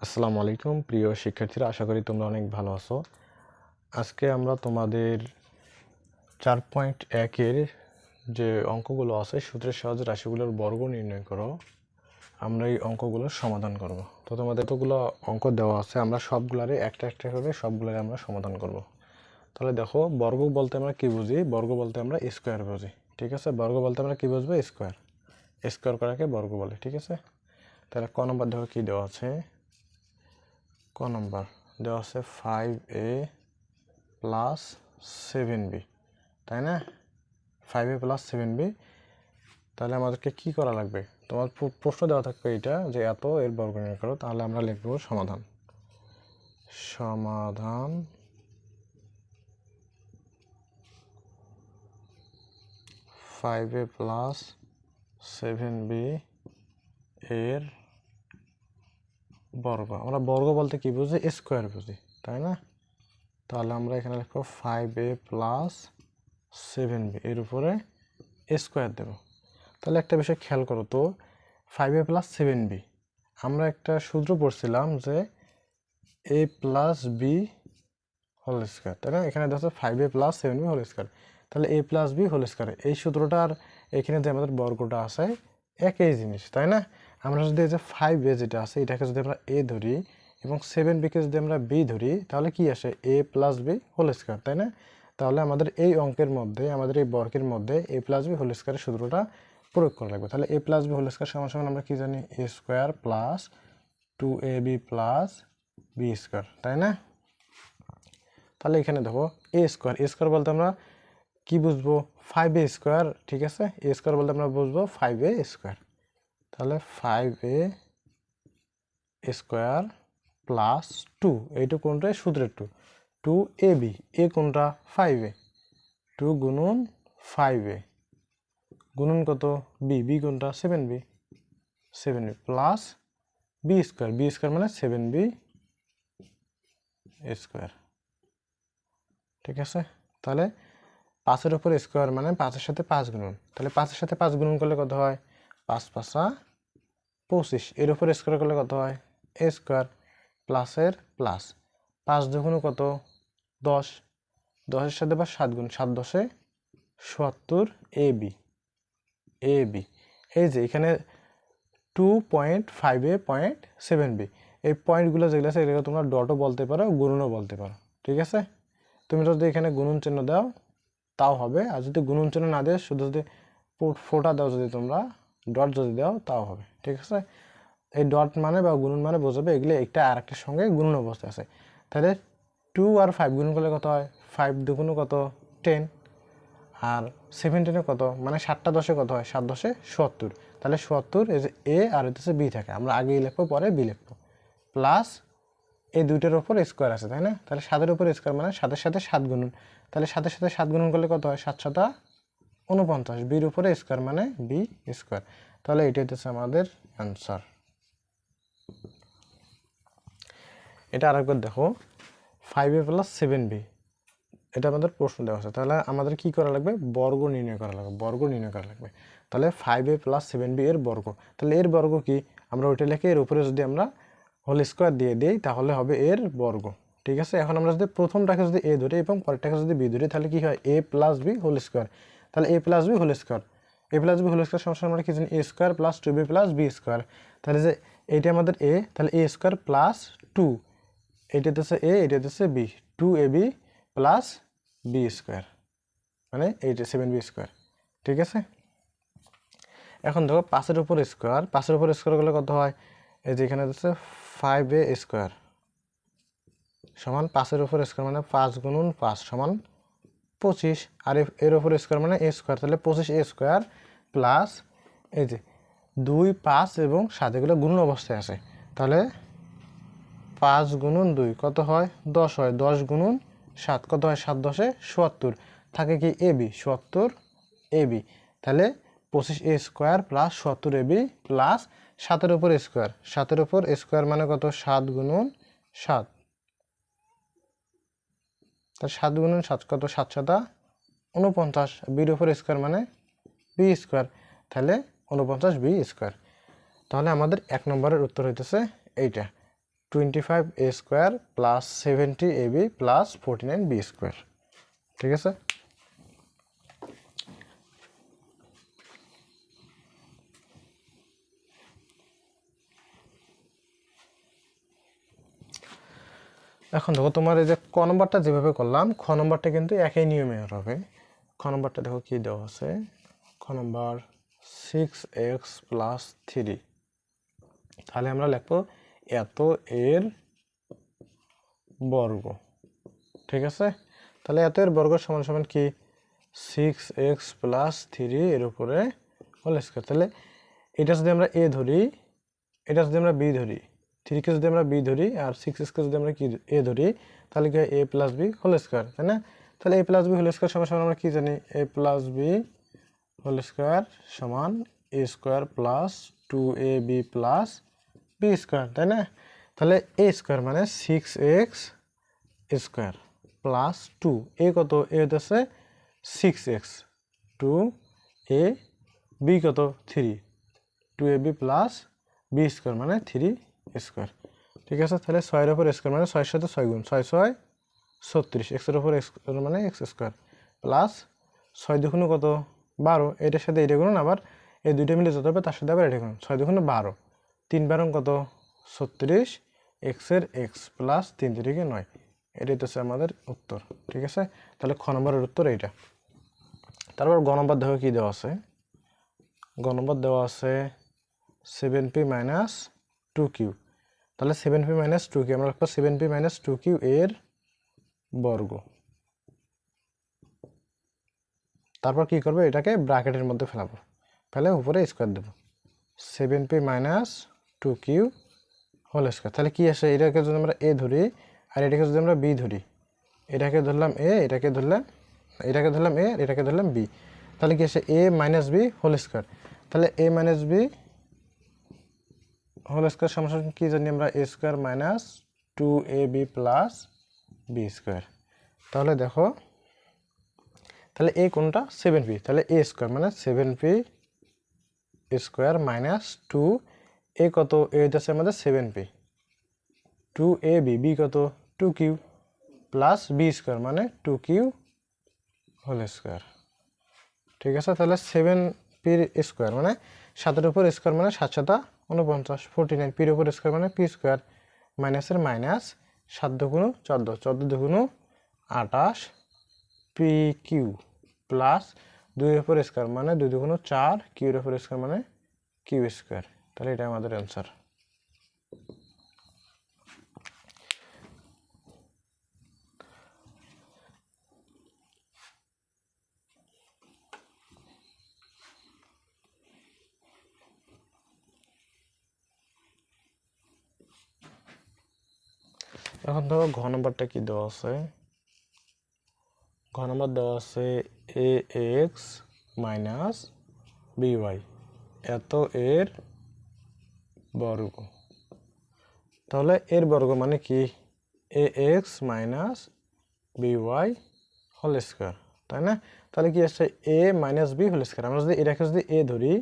আসসালামু আলাইকুম প্রিয় শিক্ষার্থীরা, আশা করি তোমরা অনেক ভালো আছো। আজকে আমরা তোমাদের 4.1 এর যে অঙ্কগুলো আছে, সূত্রের সাহায্যে রাশিগুলোর বর্গ নির্ণয় করো, আমরা এই অঙ্কগুলোর সমাধান করব। তো তোমাদের এতগুলো অঙ্ক দেওয়া আছে, আমরা সবগুলারে একটা একটা করে সবগুলারে আমরা সমাধান করব। তাহলে দেখো, বর্গ বলতে আমরা কি বুঝি? বর্গ বলতে আমরা স্কোয়ার বুঝি, ঠিক আছে? বর্গ বলতে আমরা কি বুঝবো? স্কোয়ার। স্কোয়ার করাকে বর্গ বলে, ঠিক আছে? তাহলে ক নম্বর দেখো কি দেওয়া আছে। ক নম্বর দেওয়া আছে 5a প্লাস 7b, তাই না? 5a plus 7b। তাহলে আমাদেরকে কি করা লাগবে? তোমার প্রশ্ন দেওয়া থাকবে এটা যে এত এর বর্গ নির্ণয় করো। তাহলে আমরা লিখব সমাধান। সমাধান 5a প্লাস 7b এর বর্গ। আমরা বর্গ বলতে কি বুঝি? স্কোয়ার বুঝি, তাই না? তাহলে আমরা এখানে লিখব 5a প্লাস 7b এর উপরে স্কোয়ার দেব। তাহলে একটা বিষয় খেয়াল করো তো, 5a প্লাস 7b, আমরা একটা সূত্র পড়ছিলাম যে a plus B whole square, তাই না? এখানে দেখো 5a plus 7b whole square, তাহলে a plus B whole square. এই সূত্রটার এখানে যে আমাদের বর্গটা আছে একই জিনিস, তাই না? আমরা যদি এই যে 5a যেটা আছে এটাকে যদি আমরা a ধরি এবং 7bকে যদি আমরা b ধরি, তাহলে কি আসে? a plus B whole square, তাই না? তাহলে আমাদের এই অঙ্কের মধ্যে, আমাদের এই বর্গের মধ্যে a প্লাস বি হোল স্কোয়ারের সূত্রটা প্রয়োগ করা লাগবে। তাহলে a plus B whole square সমান সমান আমরা কি জানি? a square plus 2ab plus B square, তাই না? তাহলে এখানে দেখো a স্কোয়ার, a স্কোয়ার বলতে আমরা কি বুঝবো? 5a স্কোয়ার, ঠিক আছে? a স্কোয়ার বলতে আমরা বুঝবো 5a স্কোয়ার। তাহলে 5a স্কোয়ার প্লাস 2, এইটু কোনটা? সূত্রের 2ab, a কোনটা? 5a, 2 গুণন 5a গুণন কত? b, b কোনটা? 7b, 7b plus b square, b square মানে 7b স্কোয়ার, ঠিক আছে? তাহলে 5-এর উপর স্কোয়ার মানে 5-এর সাথে 5 গুণন, তাহলে 5-এর সাথে 5 গুণন করলে কত হয়? 5 5 25, এর উপর স্কোয়ার করলে কত হয়? a স্কোয়ার প্লাসের প্লাস 5 দুগুণ কত? 10, 10-এর সাথে বা 7 গুণ, 7 10 70 ab, ab। এই যে এখানে 2.5a.7b, এই পয়েন্টগুলো যেগুলো আছে এগুলো তোমরা ডটও বলতে পারো, গুণনও বলতে পারো, ঠিক আছে? তুমি যদি এখানে গুণন চিহ্ন দাও তাও হবে, আর যদি গুণন চিহ্ন না দেয়, শুধু যদি ফোঁটা দাও, যদি তোমরা ডট যদি দাও তাও হবে, ঠিক আছে? এই ডট মানে বা গুণন মানে বোঝাবে এগুলো একটা আর একটার সঙ্গে গুণন অবস্থা আছে। তাহলে 2 আর 5 গুণন করলে কত হয়? 5 দুগুণ কত? 10, আর 17 কত? মানে 7টা 10-এ কত হয়? 7 10-এ 70, তাহলে 70 এই যে এ আর হচ্ছে বি থাকে, আমরা আগেই লিখবো পরে বি লিখবো, প্লাস এই দুইটার উপর স্কোয়ার আছে, তাই না? তাহলে 7-এর উপর স্কোয়ার মানে 7-এর সাথে 7 গুণন, তাহলে 7-এর সাথে 7 গুণন করলে কত হয়? 7 7 49, বির উপরে স্কোয়ার মানে বি স্কোয়ার। তাহলে এটি হচ্ছে আমাদের অ্যান্সার। এটা আরেকবার দেখো, 5a প্লাস 7b, এটা আমাদের প্রশ্ন দেওয়া আছে। তাহলে আমাদের কি করা লাগবে? বর্গ নির্ণয় করা লাগবে, বর্গ নির্ণয় করা লাগবে। তাহলে 5a প্লাস 7b এর বর্গ, তাহলে এর বর্গ কি? আমরা ওইটা লিখে এর উপরে যদি আমরা হোল স্কোয়ার দিয়ে দিই তাহলে হবে এর বর্গ, ঠিক আছে? এখন আমরা যদি প্রথমটাকে যদি a ধরি এবং পরেরটাকে যদি b ধরি, তাহলে কি হয়? a plus B whole square, তাহলে a plus B whole square, a plus B whole square সমান আমরা কি জানি? a square plus 2b plus B square. তাহলে যে এইটা আমাদের a, তাহলে a স্কোয়ার প্লাস 2, এটা হচ্ছে a, এটা হচ্ছে b, 2ab plus B square মানে 7b স্কোয়ার, ঠিক আছে? এখন দেখো 5-এর উপর স্কোয়ার, 5-এর উপর স্কোয়ার করলে কত হয়? এই যে এখানে হচ্ছে 5a স্কোয়ার সমান 5-এর উপর স্কোয়ার মানে 5 গুণন 5 সমান 25, আর এর উপর স্কোয়ার মানে a স্কোয়ার, তাহলে 25a স্কোয়ার প্লাস এই যে 2 5 এবং 7 এগুলো গুণন অবস্থায় আছে, তাহলে 5 গুণন 2 কত হয়? 10 হয়, 10 গুণন 7 কত হয়? 7 10-এ 70, থাকে কি? এবি, 70 এবি, তাহলে 25a square plus 70 AB plus 7-এর উপর স্কোয়ার, 7-এর উপর স্কোয়ার মানে কত? 7 গুণন 7, তাহলে 7 গুণন 7 কত? 7 7 49, বির উপর স্কোয়ার মানে বি স্কোয়ার, তাহলে 49 বি স্কোয়ার। তাহলে আমাদের 1 নম্বরের উত্তর হইতেছে এইটা, 25 a square plus 70 ab plus 49 b square. ঠিক আছে, এখন দেখো তোমার এই যে ক নম্বরটা যেভাবে করলাম, খ নম্বরটা কিন্তু একই নিয়মে হবে। খ নম্বরটা দেখো কি দেওয়া আছে, খ নম্বর 6x প্লাস 3, তাহলে আমরা লিখবো এত এর বর্গ। ঠিক আছে, তাহলে এত এর বর্গ সমান সমান কি 6x প্লাস 3 এর উপরে হোল স্কয়ার। তাহলে এটা যদি আমরা a ধরি, এটা যদি আমরা b ধরি, 3 কে যদি আমরা b ধরি আর 6x কে যদি আমরা কি a ধরি, তাহলে কি হয় a plus b whole square, তাই না? তাহলে a plus b whole square সমান সমান আমরা কি জানি, a plus b whole square সমান a square plus 2ab plus b square, তাই না? তাহলে a স্কয়ার মানে 6x স্কয়ার প্লাস 2, a কত, a হচ্ছে 6x, 2a, b কত 3, 2ab প্লাস b স্কয়ার মানে 3 স্কয়ার। ঠিক আছে, তাহলে 6 এর উপর স্কয়ার মানে 6 এর সাথে 6 গুণ, 6 6 36, x এর উপর x মানে x স্কয়ার প্লাস 6 দুগুণ কত 12, এটার সাথে এটা গুণ, আবার এই দুইটা মিলে যত হবে তার সাথে আবার এটা গুণ, 6 দুগুণ 12, 3 12 কত 36, x এর x প্লাস 3 3 9, এটাই তো আমাদের উত্তর। ঠিক আছে, তাহলে খ নম্বরের উত্তর এইটা। তারপর গ নম্বর দেখো কি দেওয়া আছে, গ নম্বর দেওয়া আছে 7p মাইনাস 2q, তাহলে 7p মাইনাস 2q আমরা লিখবো 7p মাইনাস 2q এর বর্গ। তারপর কি করবো, এটাকে ব্র্যাকেটের মধ্যে ফেলাবো, ফেলে উপরে স্কোয়ার দেবো, 7p minus 2q whole square. তাহলে কি আসে, এটাকে যদি আমরা a ধরি আর এটাকে যদি আমরা b ধরি, এটাকে ধরলাম a, এটাকে ধরলাম a, এটাকে ধরলাম b, তাহলে কি আসে a minus b whole square. তাহলে a minus b whole square সমান কি জানি আমরা, a square minus 2ab plus b square. তাহলে দেখো, তাহলে a কোনটা 7p, তাহলে a স্কোয়ার মানে 7p স্কোয়ার মাইনাস 2a কত, a হচ্ছে আমাদের 7p, 2ab, b কত 2q প্লাস b স্কোয়ার মানে 2q হোল স্কোয়ার। ঠিক আছে, তাহলে 7p স্কোয়ার মানে 7-এর উপর স্কোয়ার মানে 7 7 49, 49, p-র উপর স্কোয়ার মানে p স্কোয়ার, মাইনাসের মাইনাস, 7 দুগুণ 14, 14 দুগুণ 28 pq প্লাস 2-এর উপর স্কোয়ার মানে 2 দুগুণ 4, q-এর উপর স্কোয়ার মানে q স্কোয়ার। তাহলে এটা আমাদের অ্যান্সার। এখন ধরো ঘ নম্বরটা কি দেওয়া আছে, ঘ নম্বর দেওয়া আছে ax মাইনাস by এত এর বর্গ। তাহলে এর বর্গ মানে কি ax minus by whole square, তাই না? তাহলে কি আসছে a minus b whole square. আমরা যদি এটাকে যদি a ধরি,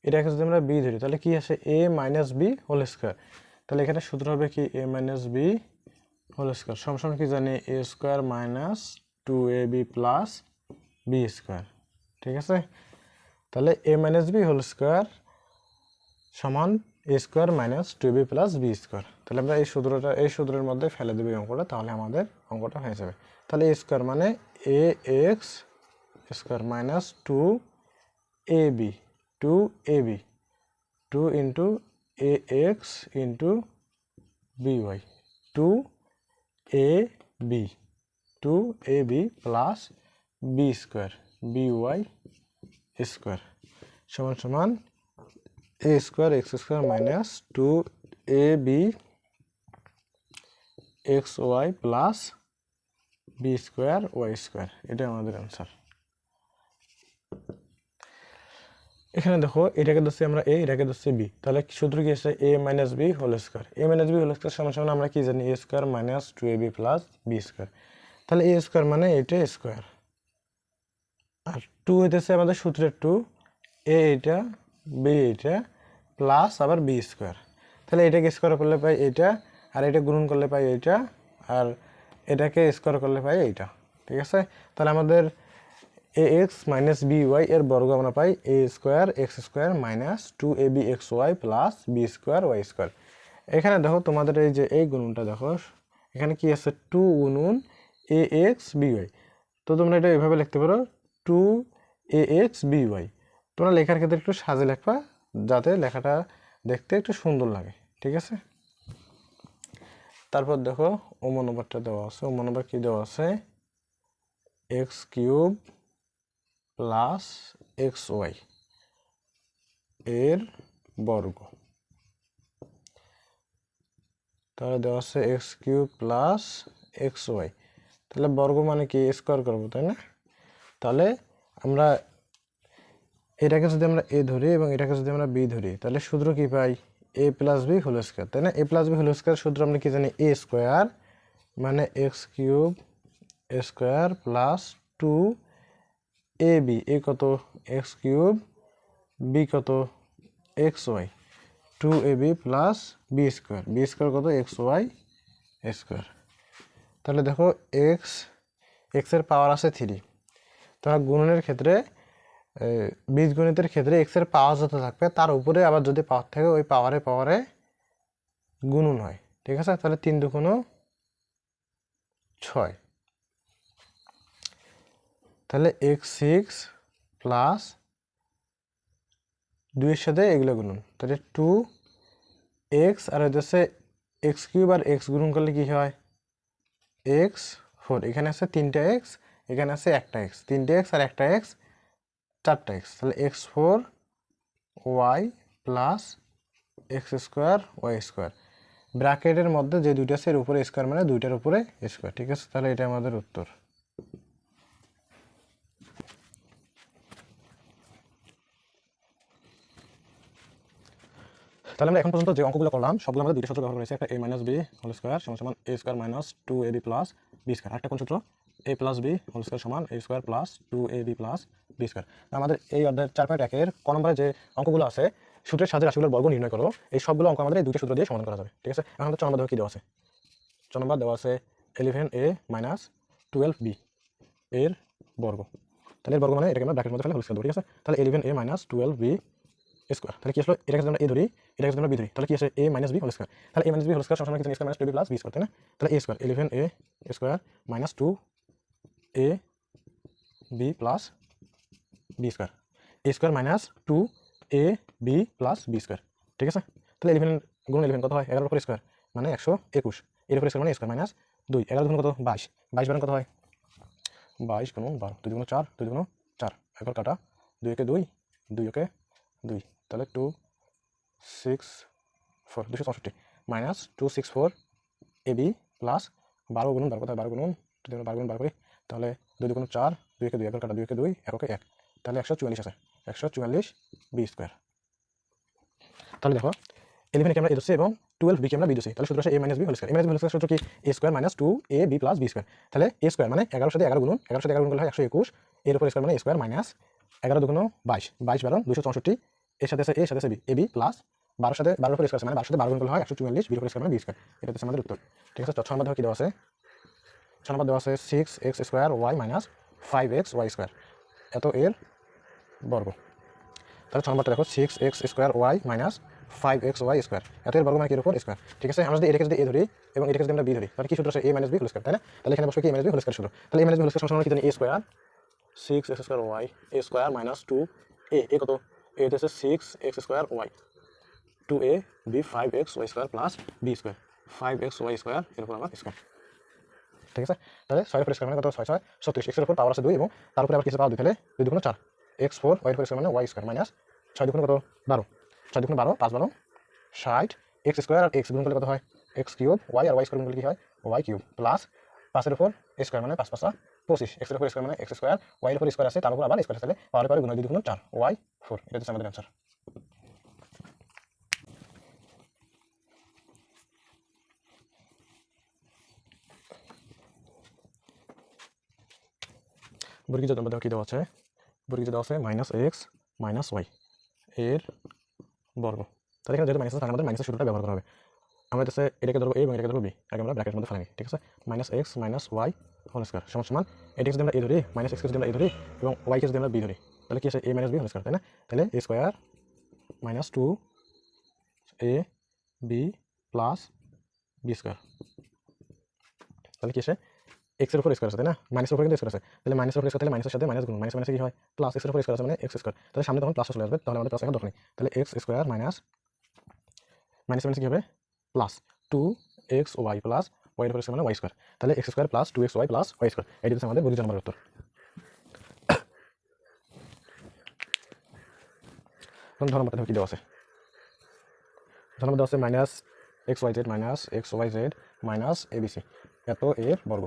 এটাকে যদি আমরা b ধরি, তাহলে কি আসে a minus b whole square. তাহলে এখানে সূত্র হবে কি a minus b whole square সমান কি জানি a square minus 2ab plus b square. ঠিক আছে, তাহলে a minus b whole square সমান a square minus 2ab plus b square. তাহলে আমরা এই সূত্রের মধ্যে ফেলে দেবো এই অঙ্কটা, তাহলে আমাদের অঙ্কটা হয়ে যাবে। তাহলে a স্কোয়ার মানে ax square minus 2ab 2 into ax into by 2ab plus b square by square সমান সমান a square x square minus 2ab xy plus b square y square. এটা আমাদের অ্যান্সার। এখানে দেখো এটাকে ধরছি আমরা a, এটাকে ধরছি b, তাহলে সূত্র কি আসছে a minus b whole square. a minus b whole square সমান সমান আমরা কি জানি a square minus 2ab plus b square. তাহলে a স্কোয়ার মানে এটা স্কোয়ার, আর 2 হইতেছে আমাদের সূত্রের 2, a এটা b এটা প্লাস আবার b স্কোয়ার। তাহলে এটাকে স্কোয়ার করলে পাই এটা, আর এটা গুণন করলে পাই এইটা, আর এটাকে স্কোয়ার করলে পাই এইটা। ঠিক আছে, তাহলে আমাদের a x minus b y এর বর্গ আমরা পাই a square x square minus 2ab x y plus B square Y square. এখানে দেখো তোমাদের এই যে এই গুণনটা দেখো, এখানে কি আছে 2 গুণন এ এক্স বি ওয়াই। তো তোমরা এটা এভাবে লিখতে পারো 2ax by। তোমরা লেখার ক্ষেত্রে একটু সাজে লিখবা যাতে লেখাটা দেখতে একটু সুন্দর লাগে। ঠিক আছে, তারপর দেখো ওমো নম্বরটা দেওয়া আছে। ওমো নম্বর কি দেওয়া আছে, x cube plus x y এর বর্গ। তাহলে দেওয়া আছে x cube plus x y, তাহলে বর্গ মানে কি স্কোয়ার করবো, তাই না? তাহলে আমরা এটাকে যদি আমরা এ ধরি এবং এটাকে যদি আমরা বি ধরি, তাহলে সূত্র কি পাই, a plus B whole square, তাই না? A plus B whole square সূত্র আমরা কি জানি, এ স্কোয়ার মানে x cube square plus 2ab, a কত এক্স কিউব, বি কত x y, 2ab plus B square, B square কত এক্স ওয়াই স্কোয়ার। তাহলে দেখো এক্সের পাওয়ার আছে 3, তোমরা গুণনের ক্ষেত্রে বীজগণিতের ক্ষেত্রে এক্স এর পাওয়ার যত থাকবে তার উপরে আবার যদি পাওয়ার থাকে ওই পাওয়ারে গুণন হয়। ঠিক আছে, তাহলে 3 দুগুণ 6, তাহলে এক্স 6 প্লাস 2 এর সাথে এগুলো গুণন, তাহলে 2x আর হচ্ছে এক্স কিউব আর এক্স গুণন করলে কি হয় এক্স 4। এখানে আছে 3টা এক্স, এখানে আছে একটা এক্স, 3টে এক্স আর একটা এক্স 4টা এক্স, তাহলে x4 y plus x square Y square. ব্র্যাকেটের মধ্যে যে দুইটা আছে এর উপরে স্কোয়ার মানে দুইটার উপরে স্কোয়ার। ঠিক আছে, তাহলে এটা আমাদের উত্তর। তাহলে আমরা এখন পর্যন্ত যে অঙ্কগুলো করলাম সবগুলো আমাদের দুইটা সূত্র ব্যবহার করেছি। একটা a minus B whole square সমান সমান a square minus 2ab plus B square. একটা কোন সূত্র, a plus B whole square সমান a square plus 2ab plus B square. আমাদের এই অধ্যায়ের 4.1-এর ক নম্বরে যে অঙ্কগুলো আছে সূত্রের সাহায্যে রাশিগুলোর বর্গ নির্ণয় করো, এই সবগুলো অঙ্ক আমাদের এই দুইটা সূত্র দিয়ে সমাধান করা যাবে। ঠিক আছে, এখন আমাদের 4 নম্বর কি দেওয়া আছে, 4 নম্বর দেওয়া আছে 11a মাইনাস 12b এর বর্গ। তাহলে এর বর্গ মানে এটাকে আমরা ব্র্যাকেটের মধ্যে ফেলে হোল স্কোয়ার দেবো। ঠিক আছে, তাহলে 11a মাইনাস 12b স্কোয়ার, তাহলে কি আসলো, এটাকে যদি আমরা এ ধরি এটাকে যদি আমরা বি ধরি তাহলে কি আসে a minus B whole square. তাহলে a minus B whole square সমান কি জানি, square minus 2b plus B square, তাই না? তাহলে a square 11a square minus 2ab plus B square, a square minus 2ab plus B square. ঠিক আছে, তাহলে 11 গুণ 11 কত হয়, 11 উপর স্কোয়ার মানে 121, এর উপর স্কোয়ার মানে স্কোয়ার মাইনাস 2, 11 গুণ কত 22, 22 বারণ কত হয় 22 গুণ 12, 2 গুণ 4, 2 গুণ 4, একবার কাটা, 2 একে 2, 2 একে 2, তাহলে 264 264 মাইনাস 264 ab প্লাস 12 গুণ 12 কোথায় 12 গুণ 12 গুণ 12 করি, তাহলে 2 2 গুণ 4, 2 একে 2, একবার কাটা, 2 একে 2, এককে 1, তাহলে 144 আছে, 144 বি স্কোয়ার। তাহলে দেখো 11 কে আমরা এ ধরছি এবং 12 বি কে আমরা বি ধরছি, তাহলে সূত্র আসে a minus B whole square. a minus B whole square সূত্র কি a square minus 2ab plus B square. তাহলে a স্কোয়ার মানে 11 সাথে 11 গুণ, 11 সাথে 11 গুণ করলে হয় 121, এর উপর স্কোয়ার মানে a স্কোয়ার মাইনাস 11 দুগুণ 22, 22 বারণ 264, এর সাথে আছে a সাথে আছে b, ab প্লাস 12 সাথে 12 উপর স্কোয়ার মানে 12 সাথে 12 গুণ করলে হয় 144, বি উপর স্কোয়ার মানে বি স্কোয়ার। এটা হচ্ছে আমাদের উত্তর। ঠিক আছে, 6 নম্বর দেখো কি দেওয়া আছে, 6 নম্বর দেওয়া আছে 6x square y minus 5x y square এত এর বর্গ। তাহলে 6 নম্বরটা দেখো 6x square y minus 5x y square এত এর বর্গ মানে কি এর উপর স্কোয়ার। ঠিক আছে, আমরা যদি এটাকে যদি এ ধরি এবং এটাকে যদি আমরা বি ধরি তাহলে কি সূত্র আছে, a minus B whole square, তাই না? তাহলে এখানে বসবে কি a minus B whole square সূত্র। তাহলে a minus B whole square সমান কি জানি, a square 6x square y a square minus 2a, a কত a হচ্ছে 6x square y, 2a b 5x y square plus B square 5x y square এর উপর আবার স্কোয়ার। ঠিক আছে, তাহলে 6 এর উপর স্কোয়ার মানে কত 6 6 36, x এর উপর পাওয়ার আছে 2 এবং তার উপরে আবার কিছু পাওয়ার 2, তাহলে 2 দুগুণ 4, x4 y এর উপর স্কোয়ার মানে y স্কোয়ার মাইনাস 6 দুগুণ কত 12, 6 দুগুণ 12, 5 12 60, x স্কোয়ার আর x গুণ করলে কত হয় x কিউব, y আর y স্কোয়ার গুণ করলে কি হয় y কিউব প্লাস 5 এর উপর স্কোয়ার মানে 5 5 25, x এর উপর স্কোয়ার মানে x স্কোয়ার, y এর উপর স্কোয়ার আছে তার উপর আবার স্কোয়ার, তাহলে পাওয়ার পরে গুণ 2 দুগুণ 4 y4, এটা হচ্ছে আমাদের आंसर। বর্গীয় নম্বর দেখো কি দেওয়া আছে, বর্গীয় দেওয়া আছে -x - y এর বর্গ। তাহলে এখানে যেহেতু মাইনাস আছে তার আমাদের মাইনাসের সূত্রটা ব্যবহার করা হবে। আমরা হচ্ছে এটাকে ধরবো এ এবং এটাকে ধরবো বি, আগে আমরা ব্র্যাকেটের মধ্যে ফেলে নিই, ঠিক আছে। Minus x minus y whole square সমান সমান এটাকে যদি আমরা এ ধরি, মাইনাস এক্সকে যদি আমরা এ ধরি এবং ওয়াইকে যদি আমরা বি ধরি, তাহলে কি আছে a minus B whole square, তাই না? তাহলে এ square minus two a B plus B square, তাহলে কি আসে এক্সের উপর স্কোয়ার আছে, তাই না? মাইনাসের উপর কিন্তু স্কোয়ার আছে, তাহলে মাইনাসের উপর স্কোয়ার, তাহলে মাইনাসের সাথে মাইনাস গুণ, মাইনাস মাইনাসে কি হয় প্লাস, এক্সের উপর স্কোয়ার আছে মানে এক্স স্কোয়ার, তাহলে সামনে তখন প্লাস চলে আসবে, তাহলে আমাদের প্লাস এখন দরকার নেই। তাহলে x square minus minus minus কি হবে plus two x y plus y এর উপর স্কোয়ার মানে ওয়াই স্কোয়ার, তাহলে x square plus two x y plus y square, এটি হচ্ছে আমাদের ২২ নম্বরের উত্তর। এখন ধর্ম মতো কি দেওয়া আছে, ধর্ম দেওয়া আছে minus x y z minus x y z minus a b c এত এর বর্গ,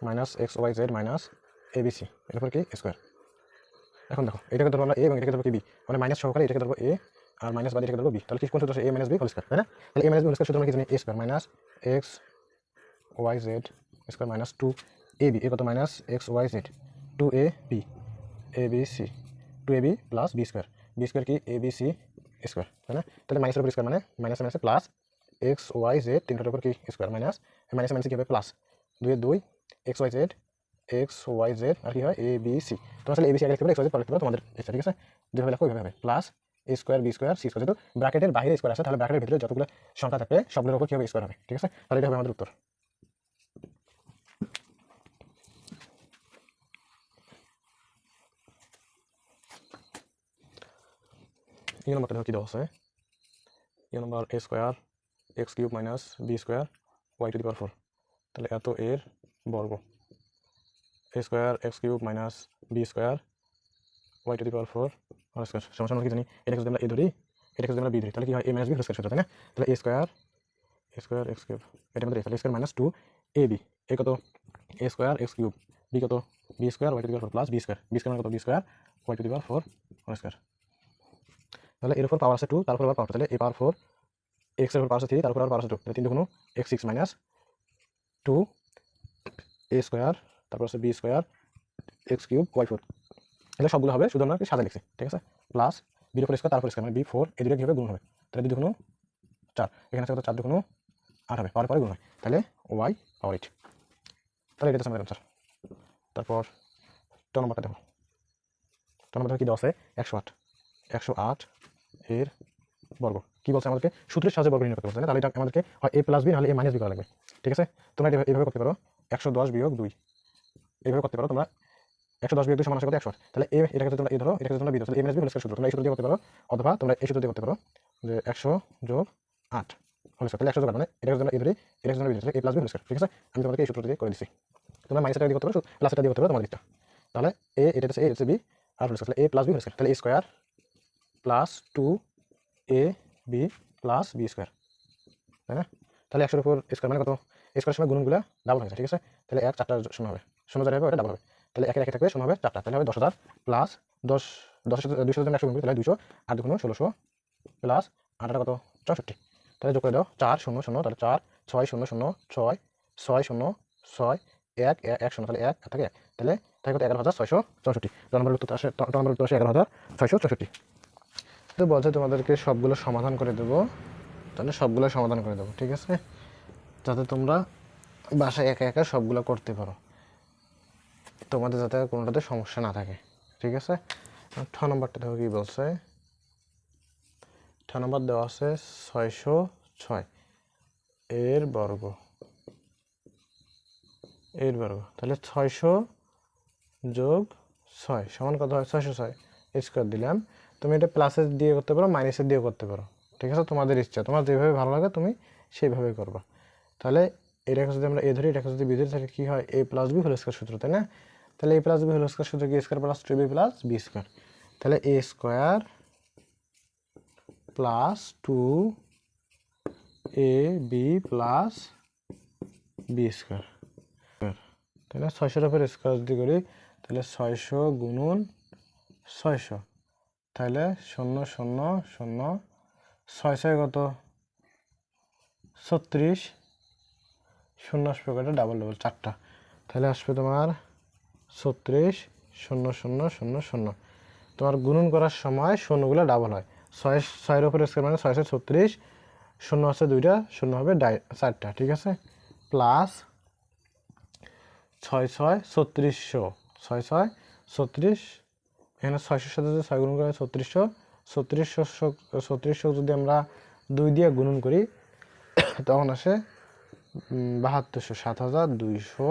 minus x y z minus a b c এর উপর কি স্কোয়ার। এখন দেখো এটাকে ধরবো আমরা এ এবং এটাকে ধরবো কি বি, মানে মাইনাস সহকারে এটাকে ধরবো এ আর মাইনাস বাদ এটাকে ধরবো বি, তাহলে কি কোন সূত্র আছে a minus B whole square, তাই না? তাহলে এ মাইনাস বি হোল স্কোয়ার সূত্র আমরা কি জানি এ square minus x y Z square minus two a b, a কত minus x y z two a b a b c two a B plus B square কি a b C square, তাই না? তাহলে মাইনাসের উপর square মানে minus মাইনাসে plus x y Z তিনটার উপর কি স্কোয়ার মাইনাস মাইনাস মাইনাসে কী হবে প্লাস দুই এক্স ওয়াই জেড আর কি হয় এ বি সি, তোমার আসলে এ বি সি আগে লিখতে পারো এক্স ওয়াই জেড পরে লিখতে পারো তোমাদের ইচ্ছা, ঠিক আছে? যেভাবে লেখো ওইভাবে হবে plus a square B square C square, যেহেতু ব্র্যাকেটের বাইরে স্কোয়ার আছে তাহলে ব্র্যাকেটের ভিতরে যতগুলো সংখ্যা থাকবে সবগুলোর উপর কী হবে স্কোয়ার হবে, ঠিক আছে? তাহলে এটা হবে আমাদের উত্তর। এই নম্বরটা কি দেওয়া আছে, এই number a square x cube minus b square y to the power 4, তাহলে এত এর বর্গ, a square x cube minus b square y to the power 4 whole square সমান সমান কি জানি এটাকে যদি আমরা এ ধরি এটাকে যদি আমরা বি ধরি তাহলে কি হয় এ মাইনাস বি হোল স্কোয়ার সূত্র, তাই না? তাহলে এ স্কোয়ার এক্স কিউব এটা আমাদের তাহলে square minus two a b a কত a square x cube b কত b square y to the power 4 plus B square মানে কত b square y to the power 4 whole square, তাহলে এর উপর পাওয়ার আছে 2 তারপর আবার পাওয়ার, তাহলে এ পাওয়ার 4 এক্স এর উপর পাওয়ার আছে 3 তারপর আবার পাওয়ার আছে 2, তাহলে 3 দুগুণ এক্স 6 মাইনাস 2 এ স্কোয়ার তারপর আছে b square x cube y 4, তাহলে সবগুলো হবে শুধু আমরা সাদা লিখছি, ঠিক আছে? প্লাস বির উপর স্কোয়ার তারপর স্কোয়ার মানে বি 4 এই দুটো কীভাবে গুণ হবে, তাহলে 2 দুগুণ 4 এখানে আছে কত 4 দুগুণ 8 হবে, পাওয়ার পরে গুণ হয়, তাহলে ওয়াই পাওয়ার 8, তাহলে এটা হচ্ছে আমাদের আনসার। তারপর 2 নম্বরটা দেখো, 2 নম্বরটা কি দেওয়া আছে 108 এর বর্গ, কি বলছে আমাদেরকে সূত্রের সাহায্যে বর্গ নির্ণয় করতে বলছে, তাহলে এটা আমাদেরকে হয় এ প্লাস বি নাহলে এ মাইনাস বি করা লাগবে, ঠিক আছে? তোমরা এটা এইভাবে করতে পারো 110 বিয়োগ 2 এইভাবে করতে পারো তোমরা, 110 বিয়োগ 2 সমান আসে কত 108, তাহলে এ এটাকে তোমরা এ ধরো এটাকে তোমরা বি ধরো, তাহলে এ মাইনাস বি হোল স্কয়ার সূত্র তোমরা এই সূত্র দিয়ে করতে পারো, অথবা তোমরা এই সূত্র দিয়ে করতে পারো যে 100 যোগ 8 হোল স্কয়ার, তাহলে 100 যোগ 8 মানে এটাকে তোমরা এ ধরি এটাকে তোমরা বি ধরো এ প্লাস বি হোল স্কয়ার, ঠিক আছে? আমি তোমাদেরকে এই সূত্র দিয়ে করে দিচ্ছি, তোমরা মাইনাস এটা দিয়ে করতে পারো প্লাস এটা দিয়ে করতে পারো তোমাদের ইচ্ছা, তাহলে এ এটা হচ্ছে এ হচ্ছে বি আর হোল স্কয়ার, তাহলে এ প্লাস বি হোল স্কয়ার, তাহলে এ square plus 2 A B plus B square, তাই না? তাহলে 100 এর উপর স্কয়ার মানে কত স্কয়ারের সময় গুণনগুলো ডাবল হয়ে যায়, ঠিক আছে? তাহলে 1 4টা শূন্য হবে, শূন্য যারা হবে ওটা ডাবল হবে, তাহলে 1 এর 1 থাকবে শূন্য হবে 4টা, তাহলে হবে 10,000 প্লাস 10 200 জন্য 100 গুণ তাহলে 200 আর 2 1600 প্লাস 8 কত 64, তাহলে যোগ করে দাও 4 0 0 তাহলে 4 6 0 0 6 6 0 6 1 1 0 তাহলে 1 থাকে 1 তাহলে তাই কত 11,664, নম্বর উত্তর আসে 11,664। তো বলছে তোমাদেরকে সবগুলো সমাধান করে দেবো, তাহলে সবগুলো সমাধান করে দেবো, ঠিক আছে? যাতে তোমরা বাসায় একা একা সবগুলো করতে পারো, তোমাদের যাতে কোনোটাতে সমস্যা না থাকে, ঠিক আছে? 6 নম্বরটা দেখো কি বলছে, 6 নম্বর দেওয়া আছে 606 এর বর্গ, তাহলে 600 যোগ 6 সমান কত হয় 606 স্কোয়ার দিলাম, তুমি এটা প্লাসের দিয়ে করতে পারো মাইনাসের দিয়ে করতে পারো, ঠিক আছে? তোমাদের ইচ্ছা, তোমার যেভাবে ভালো লাগে তুমি সেইভাবে করবা। তাহলে এটাকে যদি আমরা এ ধরি এটাকে যদি বি ধরি তাহলে কী হয় a plus B whole square সূত্র, তাই না? তাহলে এ প্লাস বি হোল স্কোয়ার সূত্র কি square plus 3b plus B square, তাহলে এ square plus 2 A B plus B square, তাহলে 600 উপর স্কোয়ার যদি করি তাহলে 600 গুণন 600, তাহলে 0 0 0 6 কত 36 শূন্য আসবে কটা ডাবল 4টা, তাহলে আসবে তোমার 36 0 0 0 0, তোমার গুণন করার সময় শূন্যগুলো ডাবল হয়, 6 6 এর উপরে স্কোয়ার মানে 6 36 শূন্য আছে দুইটা, শূন্য হবে চারটা, ঠিক আছে। প্লাস 6 6 3600, 6 6 36, এখানে 600 সাথে যদি 6 গুণ করা হয় 3600, 3600 যদি আমরা 2 দিয়ে গুণন করি তখন আসে 7200, 7200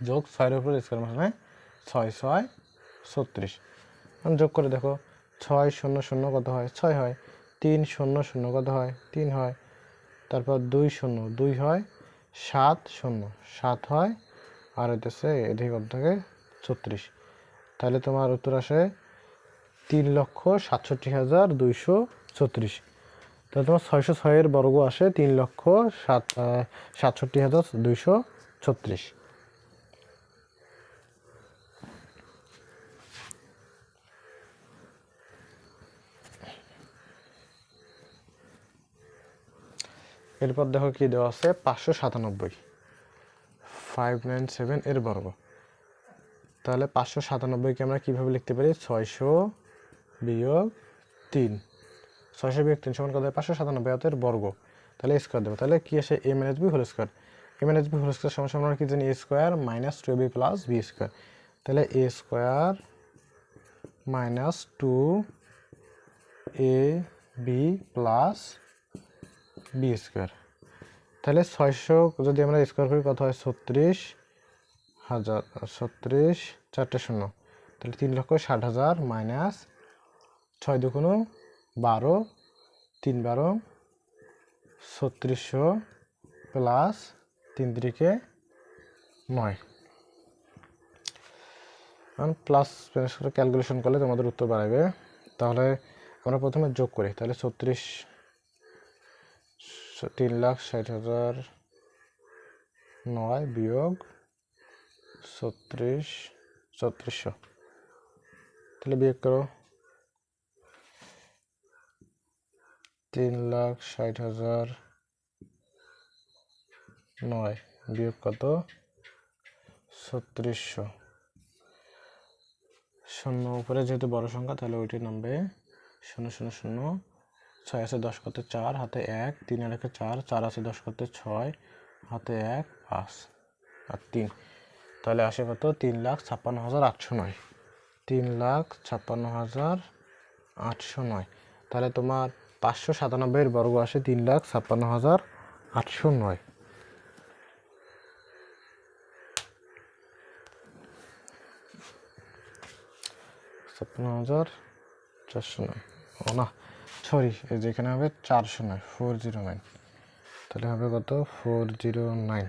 যোগ 6 এর উপর স্কয়ার মানে 6 6 36। এখন যোগ করে দেখো 6 0 0 কত হয়, 6 হয়। 3 0 0 কত হয়, 3 হয়। তারপর 2 0 2 হয়, 7 0 7 হয়, আর হইতেছে এদিকে কত থাকে 36। তাহলে তোমার উত্তর আসে 3,67,236। তাহলে তোমার 606 এর বর্গ আসে 3,67,236। এরপর দেখো কি দেওয়া আছে, 597, 597 এর বর্গ। তাহলে 597কে আমরা কিভাবে লিখতে পারি, 600 বিয়োগ 3, 600 বিয়োগ 3 সমান কত হয়, 597 এর বর্গ। তাহলে স্কোয়ার দেবো, তাহলে কি আসে, a minus B whole square. a minus B whole square সমান আমরা কি জানি, a square minus 2ab plus B square. তাহলে a square minus 2ab plus B square. তাহলে 600 যদি আমরা স্কোয়ার করি কত হয়, 36,000, 36 4টে শূন্য, তাহলে 3,60,000 মাইনাস 6 2 12, 3 12 3600 প্লাস 3 3 9। এখন প্লাস ক্যালকুলেশন করলে তোমাদের উত্তর বাড়াবে। তাহলে আমরা প্রথমে যোগ করি, তাহলে 3,60,009 বিয়োগ 36,000, তাহলে বিয়োগ করো 3,60,009 বিয়োগ কত, 3600। শূন্য উপরে যেহেতু বড় সংখ্যা তাহলে ওইটি নামবে 0 0 0। 6 আছে 10 করতে 4, হাতে 1, 3 আর 1 4, 4 আছে 10 করতে 6, হাতে 1 5 আর 3, তাহলে আসে কত, 3,56,809, 3,56,809। তাহলে তোমার 597 এর বর্গ আসে 3,56,809। 56,409, ও না সরি, যেখানে হবে 409, 409, তাহলে হবে কত, 409।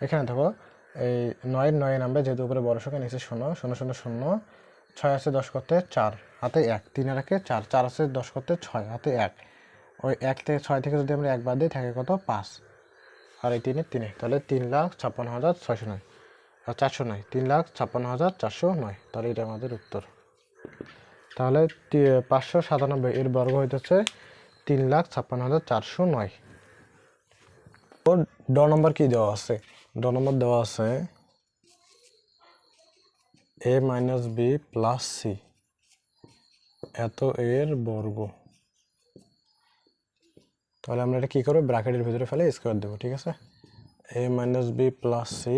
এখানে দেখো এই 9 নামবে, যেহেতু উপরে বড় সংখ্যা নিচে 0 0 0 0। 6 আছে 10 করতে 4, হাতে 1, 3 আর 1 4, 4 আছে 10 করতে 6, হাতে 1, ওই 1 থেকে 6 থেকে যদি আমরা 1 বাদ দিই থাকে কত, 5, আর এই 3 3, তাহলে 3,56,609 আর 409, 3,56,409। তাহলে এটা আমাদের উত্তর। তাহলে 597 এর বর্গ হইতেছে 3,56,409। ড নম্বর কি দেওয়া আছে, ড নম্বর দেওয়া আছে a minus b plus c এত এর বর্গ। তাহলে আমরা এটা কী করবো, ব্র্যাকেটের ভিতরে ফেলে স্কোয়ার দেবো, ঠিক আছে। a minus b plus c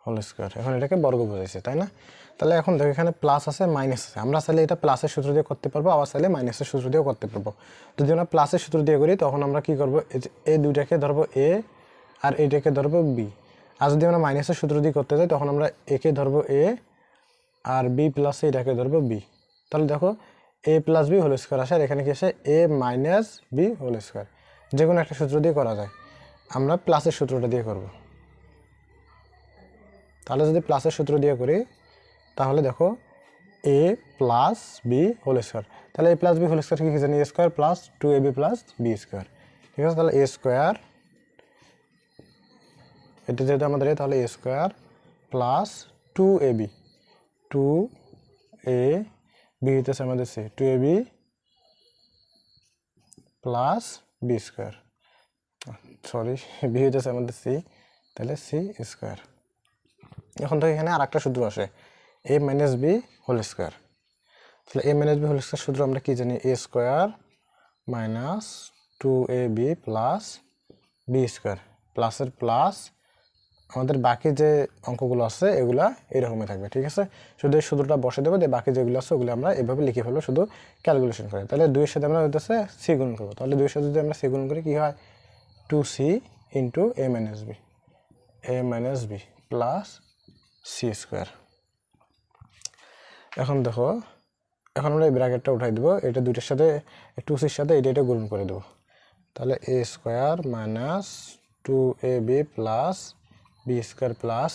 whole square, এখন এটাকে বর্গ বোঝাইছে, তাই না। তাহলে এখন দেখো এখানে প্লাস আছে মাইনাস আছে, আমরা চাইলে এটা প্লাসের সূত্র দিয়ে করতে পারবো, আবার চাইলে মাইনাসের সূত্র দিয়েও করতে পারবো। যদি আমরা প্লাসের সূত্র দিয়ে করি তখন আমরা কি করবো, এই দুইটাকে ধরবো এ আর এইটাকে ধরবো বি। আর যদি আমরা মাইনাসের সূত্র দিয়ে করতে যাই তখন আমরা একে ধরবো এ আর বি প্লাস এটাকে ধরবো বি। তাহলে দেখো এ প্লাস বি হোল স্কোয়ার আসে, আর এখানে কি আসে, a minus B whole square. যে কোনো একটা সূত্র দিয়ে করা যায়, আমরা প্লাসের সূত্রটা দিয়ে করব। তাহলে যদি প্লাসের সূত্র দিয়ে করি তাহলে দেখো এ প্লাস বি হোল স্কোয়ার, তাহলে এ প্লাস বি হোল স্কোয়ার কি জানি, এ square plus 2ab plus B square, ঠিক আছে। তাহলে এ স্কোয়ার, এটা যেহেতু আমাদের এ, তাহলে এ স্কোয়ার প্লাস 2ab, 2ab হইতেছে আমাদের c, 2ab plus B square, sorry b হইতেছে আমাদের সি, তাহলে সি স্কোয়ার। এখন থেকে এখানে আর একটা সূত্র আসে, a minus B whole square. তাহলে এ মাইনাস বি হোল স্কোয়ার সূত্র আমরা কি জানি, এ square minus 2ab plus B square প্লাসের প্লাস আমাদের বাকি যে অঙ্কগুলো আছে এগুলা এরকমই থাকবে, ঠিক আছে। শুধু এই সূত্রটা বসে দেবো, দিয়ে বাকি যেগুলো আছে ওগুলো আমরা এভাবে লিখে ফেলবো শুধু ক্যালকুলেশন করে। তাহলে 2-এর সাথে আমরা হইতেছে সি গুণ করবো, তাহলে 2-এর সাথে যদি আমরা সি গুণ করি কী হয়, 2c into a minus b plus C square. এখন দেখো, এখন আমরা এই ব্র্যাকেটটা উঠাই দেবো, এটা 2-টার সাথে 2cর সাথে এটা গুণ করে দেবো, তাহলে a square minus 2ab plus B square plus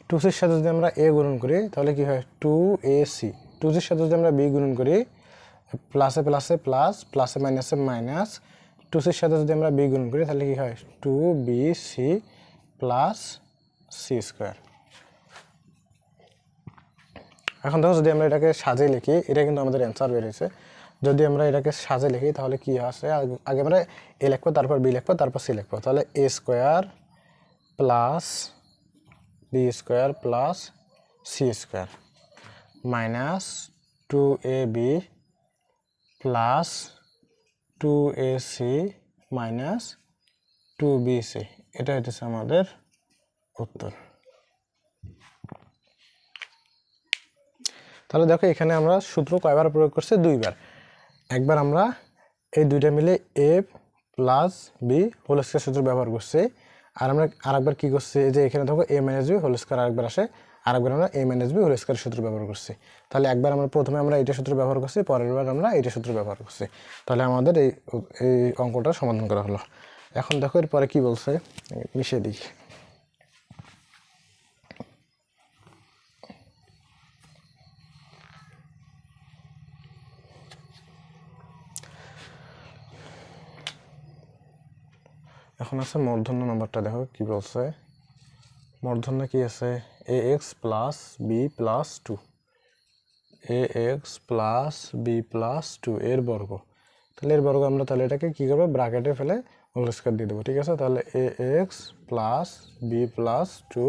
2cর সাথে যদি আমরা a গুণন করি তাহলে কি হয় 2ac, 2cর সাথে যদি আমরা b গুণন করি প্লাসে প্লাসে প্লাস, প্লাসে মাইনাসে মাইনাস, 2cর সাথে যদি আমরা b গুণন করি তাহলে কি হয় 2bc প্লাস সি স্কোয়ার। এখন দেখো যদি আমরা এটাকে সাজিয়ে লিখি, এটা কিন্তু আমাদের অ্যান্সার বের হয়েছে। যদি আমরা এটাকে সাজিয়ে লিখি তাহলে কি আসে, আগে আমরা এ লিখবো, তারপর বি লিখবো, তারপর সি লিখবো, তাহলে এ square plus B square plus C square minus 2ab plus 2ac minus 2bc, এটা হচ্ছে আমাদের উত্তর। তাহলে দেখো এখানে আমরা সূত্র কয়বার প্রয়োগ করছি, 2বার। একবার আমরা এই দুইটা মিলে a plus B whole square সূত্র ব্যবহার করছি, আর আমরা আরেকবার কি করছি, যে এখানে দেখো a minus B whole square আরেকবার আসে, আরেকবার আমরা a minus B whole square সূত্র ব্যবহার করছি। তাহলে একবার আমরা প্রথমে আমরা এইটা সূত্র ব্যবহার করছি, পরের বার আমরা এইটা সূত্র ব্যবহার করছি, তাহলে আমাদের এই অঙ্কটা সমাধান করা হলো। এখন দেখো এরপরে কি বলছে, মিশিয়ে দিই। এখন আছে মূর্ধন্য নাম্বারটা, দেখো কি বলছে, মূর্ধন্য কি আছে, এ এক্স প্লাস বি প্লাস 2, এ এক্স প্লাস বি প্লাস 2 এর বর্গ। তাহলে এর বর্গ আমরা তাহলে এটাকে কী করবো, ব্র্যাকেটে ফেলে হোল স্কয়ার দিয়ে দেবো, ঠিক আছে। তাহলে এ এক্স প্লাস বি প্লাস 2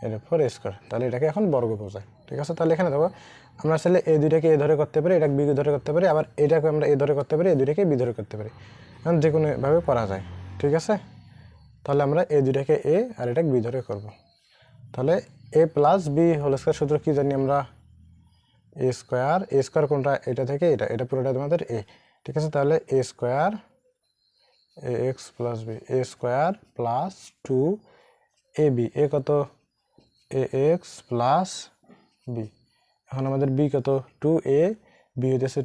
এর উপর এ স্কয়ার, তাহলে এটাকে এখন বর্গ বোঝায়, ঠিক আছে। তাহলে এখানে দেখো আমরা আসলে এই দুইটাকে এ ধরে করতে পারি, এটাকে বি ধরে করতে পারি, আবার এটাকে আমরা এ ধরে করতে পারি, এই দুইটাকে বি ধরে করতে পারি, এখন যে কোনোভাবে করা যায়, ঠিক আছে। তাহলে আমরা এই দুইটাকে এ আর এটাকে বি ধরে করব। তাহলে এ প্লাস বি হোল স্কয়ার সূত্র কি জানি আমরা, এ স্কয়ার কোনটা, এটা থেকে এটা পুরোটা তোমাদের এ, ঠিক আছে। তাহলে এ square A x plus B, A square plus 2 A b, a কত এ এক্স প্লাস বি, এখন আমাদের বি কত 2 এ, বি হইতেছে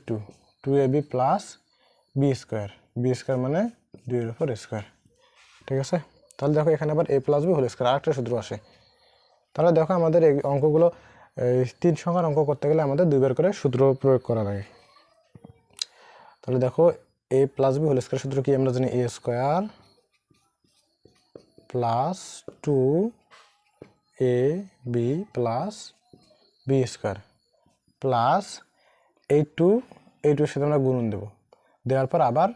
2 A B plus B square মানে 2 এর উপর স্কয়ার, ঠিক আছে। তাহলে দেখো এখানে আবার এ প্লাস বি হোল স্কয়ার আরেকটা সূত্র আসে। তাহলে দেখো আমাদের এই অঙ্কগুলো, এই 3 সংখ্যার অঙ্ক করতে গেলে আমাদের 2বার করে সূত্র প্রয়োগ করা লাগে। তাহলে দেখো এ প্লাস বি হোল স্কয়ার সূত্র কি আমরা জানি, A square plus 2 A B plus B square plus এই টু এর সাথে আমরা গুণন দেবো, দেওয়ার পর আবার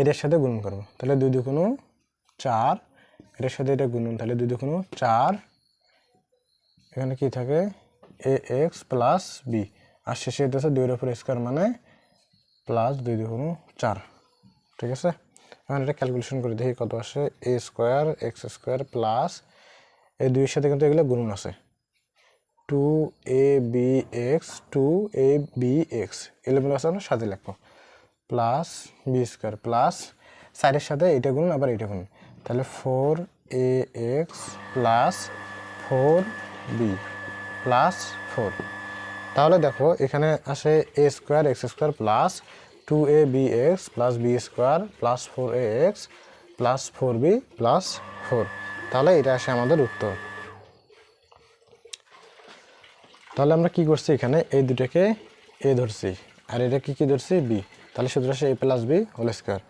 এটার সাথে গুণন করবো, তাহলে 2 দুগুণ 4, এটার সাথে এটা গুণন, তাহলে 2 দুগুণ 4, এখানে কি থাকে এ এক্স প্লাস বি, আর শেষে হইতেছে 2 এর উপর স্কয়ার মানে প্লাস 2 দুগুণ 4, ঠিক আছে। এখন এটা ক্যালকুলেশন করে দেখি কত আসে, এ স্কয়ার এক্স স্কয়ার প্লাস এই 2 এর সাথে কিন্তু এগুলো গুণন আছে, 2abx এলোমেলো আছে, আমরা সাথে লিখবো প্লাস বি স্কয়ার প্লাস 4-এর সাথে এটা গুণন আবার এটা গুণন, তাহলে 4ax প্লাস 4b প্লাস 4। তাহলে দেখো এখানে আসে A square x square plus 2abx plus B square plus 4ax plus 4b plus 4, তাহলে এটা আসে আমাদের উত্তর। তাহলে আমরা কি করছি, এখানে এই দুটাকে এ ধরছি আর এটাকে কি ধরছি বি, তাহলে সূত্র আসে A plus B whole square.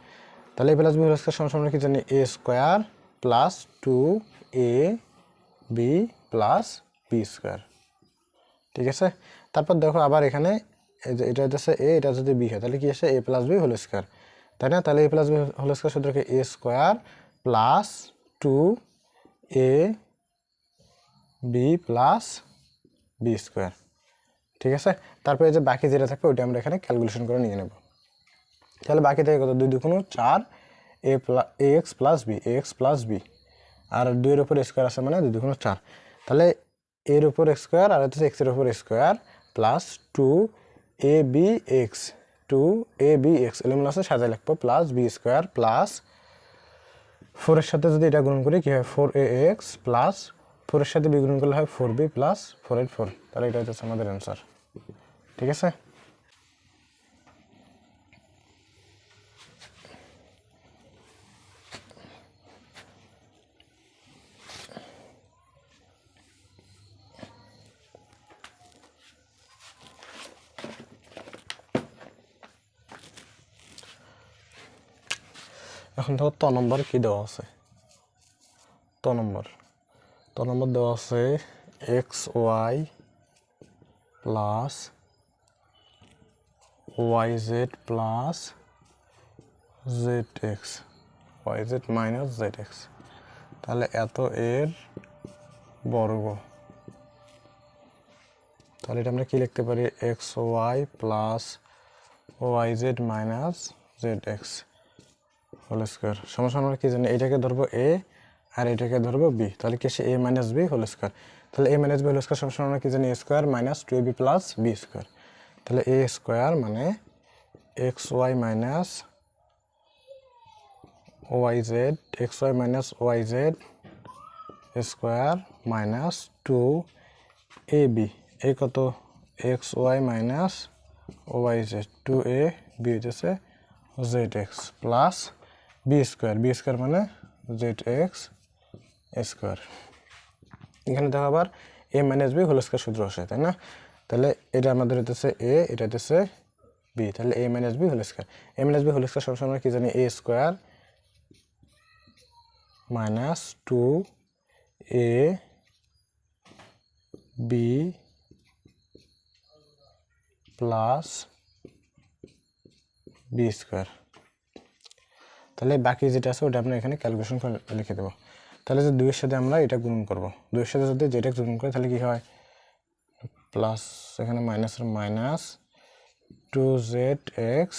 তাহলে এ প্লাস বি হোল স্কয়ার সমান আমরা কি জানি, A square plus 2ab plus B square, ঠিক আছে। তারপর দেখো আবার এখানে এটা হচ্ছে এ, এটা যদি বি হয় তাহলে কি আসে A plus B whole square, তাই না। তাহলে এ প্লাস বি হোল স্কয়ার সূত্রকে A square plus 2ab plus B square, ঠিক আছে। তারপরে যে বাকি যেটা থাকবে ওইটা আমরা এখানে ক্যালকুলেশন করে নিয়ে নেব। তাহলে বাকি থেকে কত, 2 দুগুণ 4, এক্স প্লাস বি আর 2 এর উপর স্কোয়ার আছে মানে 2 2 4, তাহলে এর উপর স্কোয়ার আর হচ্ছে এক্সের উপর square plus 2abx 2abx element আছে সাজায় লিখবো প্লাস বি স্কোয়ার প্লাস 4 এর সাথে যদি এটা গুণন করি কি হয় 4ax প্লাস 4 এর সাথে বি গুণন করলে হয় 4b প্লাস 484, তাহলে এটা হচ্ছে আমাদের অ্যান্সার। ঠিক আছে, এখন দেখো ত নম্বর কি দেওয়া আছে। ত নম্বর দেওয়া আছে x y plus y z plus z x y z minus z x, তাহলে এত এর বর্গ, তাহলে এটা আমরা কি লিখতে পারি x y plus y z minus z x whole square সমস্যা আমরা কি জানি এটাকে ধরবো এ আর এটাকে ধরবো বি, তাহলে কি সে A minus B whole square, তাহলে এ মাইনাস বি হোল স্কোয়ার সমস্যা আমরা কি জানি এ square minus 2ab plus B square, তাহলে এ স্কোয়ার মানে X Y minus Y Z x Y minus Y Z square minus 2ab এই কত x Y minus Y Z 2ab হচ্ছে Z X plus B square মানে Z X square. এখানে দেখো আবার A minus B whole square সূত্র আসে, তাই না? তাহলে এটা আমাদের হতেছে এ, এটা হতেছে বি, তাহলে এ minus B whole square. A minus B whole square সবসময় আমরা কি জানি এ square minus 2ab plus B square, তাহলে বাকি যেটা আছে ওটা আমরা এখানে ক্যালকুলেশন করে লিখে দেবো। তাহলে যে 2 এর সাথে আমরা এটা গুণন করব, 2 এর সাথে যদি জেড এক্স গুণন করি তাহলে কি হয় প্লাস এখানে মাইনাসের মাইনাস 2zx,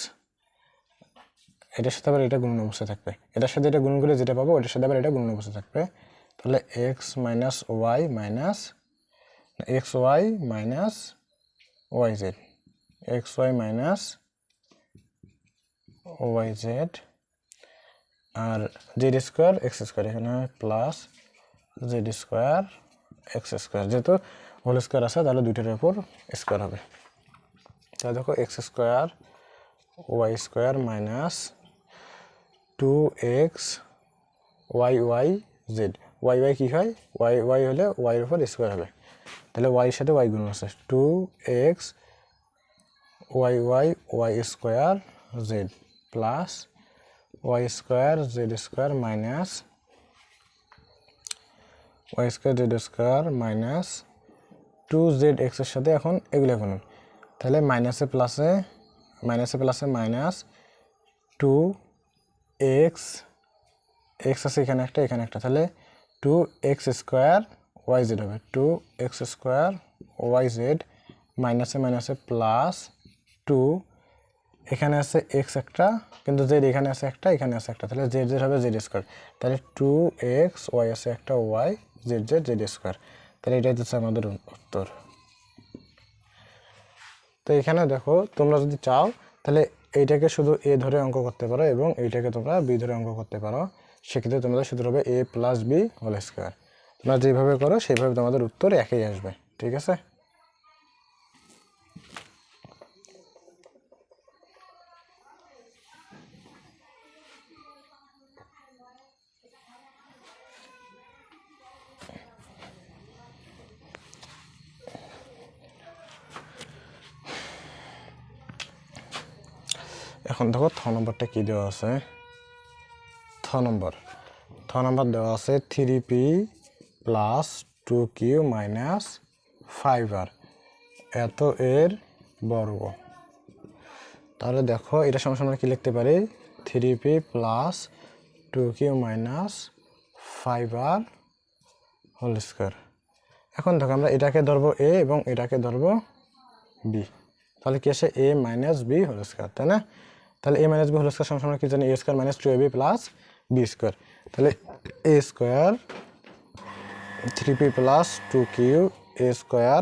এটার সাথে আবার এটা গুণন অবস্থায় থাকবে, এটার সাথে এটা গুণন করে যেটা পাবো ওটার সাথে আবার এটা গুণন অবস্থায় থাকবে, তাহলে X minus Y minus x Y minus Y Z x Y minus Y Z আর জেড স্কোয়ার এক্স স্কোয়ার, এখানে plus Z square x square, যেহেতু হোল স্কোয়ার আছে তাহলে দুইটার উপর স্কোয়ার হবে। তাহলে দেখো X square Y square minus 2x Y Z Y কী হয় ওয়াই হলে ওয়াইয়ের উপর স্কোয়ার হবে, তাহলে ওয়াইয়ের সাথে ওয়াই গুণ আছে 2x y square z plus y square Z square minus Y square Z square minus 2zx এর সাথে এখন এগুলো গুণন, তাহলে মাইনাসে প্লাসে মাইনাস 2x আছে এখানে একটা, তাহলে 2x স্কোয়ার ওয়াই জেড হবে 2x স্কোয়ার ওয়াই জেড মাইনাসে প্লাস 2 এখানে আছে এক্স একটা কিন্তু জেড এখানে আছে একটা তাহলে জেড হবে জেড স্কোয়ার, তাহলে 2x ওয়াই আছে একটা ওয়াই জেড স্কোয়ার, তাহলে এটাই হচ্ছে আমাদের উত্তর। তো এখানে দেখো তোমরা যদি চাও তাহলে এইটাকে শুধু এ ধরে অঙ্ক করতে পারো এবং এইটাকে তোমরা বি ধরে অঙ্ক করতে পারো, সেক্ষেত্রে তোমাদের সূত্র হবে এ প্লাস বি হোল স্কোয়ার। তোমরা যেভাবে করো সেইভাবে তোমাদের উত্তর একই আসবে। ঠিক আছে, এখন দেখো থ নম্বরটা কি দেওয়া আছে। থ নম্বর দেওয়া আছে 3p plus 2q minus 5r এত এর বর্গ। তাহলে দেখো এটা সমস্যা আমরা কি লিখতে পারি 3p plus 2q minus 5r whole square. এখন দেখো আমরা এটাকে ধরবো এ এবং এটাকে ধরবো বি, তাহলে কি আসে a minus B whole square, তাই না? তাহলে a minus B whole square সমান কি জানি a square minus 2ab plus b square. তাহলে a square 3p plus 2q a square